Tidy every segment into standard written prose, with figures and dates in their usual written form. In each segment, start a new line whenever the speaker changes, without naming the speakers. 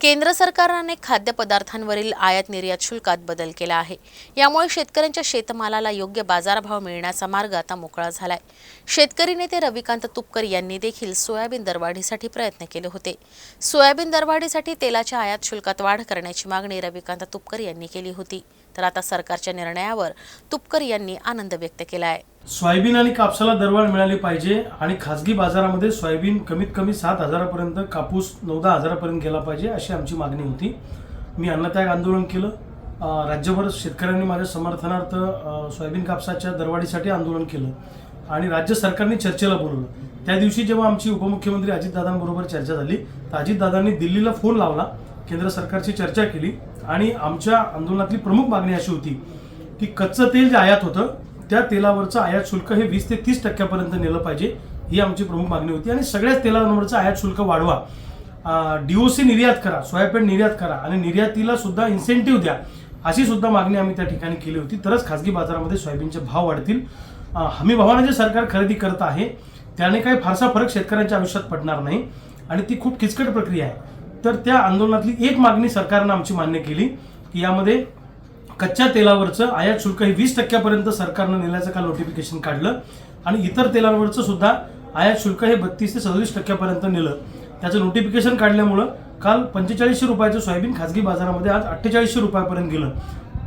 केंद्र सरकारने खाद्यपदार्थांवरील आयात निर्यात शुल्कात बदल केला आहे। यामुळे शेतकऱ्यांच्या शेतमालाला योग्य बाजारभाव मिळण्याचा मार्ग आता मोकळा झालाय। शेतकरी नेते रविकांत तुपकर यांनी देखील सोयाबीन दरवाढीसाठी प्रयत्न केले होते। सोयाबीन दरवाढीसाठी तेलाच्या आयात शुल्कात वाढ करण्याची मागणी रविकांत तुपकर यांनी केली होती। तर आता सरकारच्या निर्णयावर तुपकर यांनी आनंद व्यक्त केला आहे।
सोयाबीन आणि कापसाला दरवाढ मिळाली पाहिजे आणि खासगी बाजारामध्ये सोयाबीन कमीत कमी 7,000 पर्यंत, कापूस 9-10,000 पर्यंत गेला पाहिजे अशी आमची मागणी होती। मी अन्नत्याग आंदोलन केलं। राज्यभर शेतकऱ्यांनी माझ्या समर्थनार्थ सोयाबीन कापसाच्या दरवाढीसाठी आंदोलन केलं आणि राज्य सरकारने चर्चेला बोलवलं। त्या दिवशी जेव्हा आमची उपमुख्यमंत्री अजितदादांबरोबर चर्चा झाली तर अजितदादांनी दिल्लीला फोन लावला, केंद्र सरकारची चर्चा केली आणि आमच्या आंदोलनातली प्रमुख मागणी अशी होती की कच्चं तेल जे आयात होतं त्या तेलावरचं आयात शुल्क हे 20 ते 30% नेलं पाहिजे, ही आमची प्रमुख मागणी होती। आणि सगळ्याच तेलावरचं आयात शुल्क वाढवा, DOC निर्यात करा, सोयाबीन निर्यात करा आणि निर्यातीला सुद्धा इन्सेंटिव्ह द्या, अशी सुद्धा मागणी आम्ही त्या ठिकाणी केली होती। तरच खासगी बाजारामध्ये सोयाबीनचे भाव वाढतील। हमी भावाने जे सरकार खरेदी करत आहे त्याने काही फारसा फरक शेतकऱ्यांच्या आयुष्यात पडणार नाही आणि ती खूप किचकट प्रक्रिया आहे। तर त्या आंदोलनातली एक मागणी सरकारनं आमची मान्य केली की यामध्ये कच्च्या तेलावरचं आयात शुल्क हे 20% सरकारनं नेल्याचं काल नोटिफिकेशन काढलं आणि इतर तेलावरचं सुद्धा आयात शुल्क हे 32 ते 37% नेलं। त्याचं नोटिफिकेशन काढल्यामुळं काल 4500 रुपयाचं सोयाबीन खासगी बाजारामध्ये आज 4800 रुपयापर्यंत गेलं।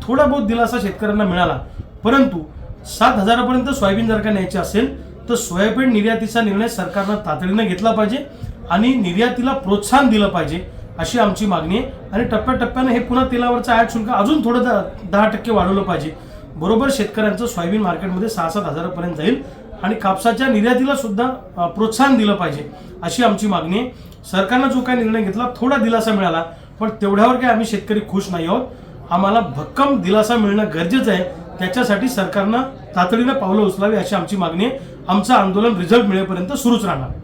थोडा बहुत दिलासा शेतकऱ्यांना मिळाला, परंतु 7,000 पर्यंत सोयाबीन जर का न्यायची असेल तर सोयाबीन निर्यातीचा निर्णय सरकारनं तातडीनं घेतला पाहिजे आणि निर्यातीला प्रोत्साहन दिलं पाहिजे अशी आमची मागणी आहे। आणि टप्प्याटप्प्यानं हे पुन्हा तेलावरचं आयात शुल्क अजून थोडं 10% वाढवलं पाहिजे। बरोबर शेतकऱ्यांचं सोयाबीन मार्केटमध्ये 6-7 हजारापर्यंत जाईल आणि कापसाच्या निर्यातीला सुद्धा प्रोत्साहन दिलं पाहिजे अशी आमची मागणी आहे। सरकारनं जो काही निर्णय घेतला थोडा दिलासा मिळाला, पण तेवढ्यावर काही आम्ही शेतकरी खुश नाही आहोत। आम्हाला भक्कम दिलासा मिळणं गरजेचं आहे, त्याच्यासाठी सरकारनं तातडीनं पावलं उचलावी अशी आमची मागणी आहे। आमचं आंदोलन रिझल्ट मिळेपर्यंत सुरूच राहणार।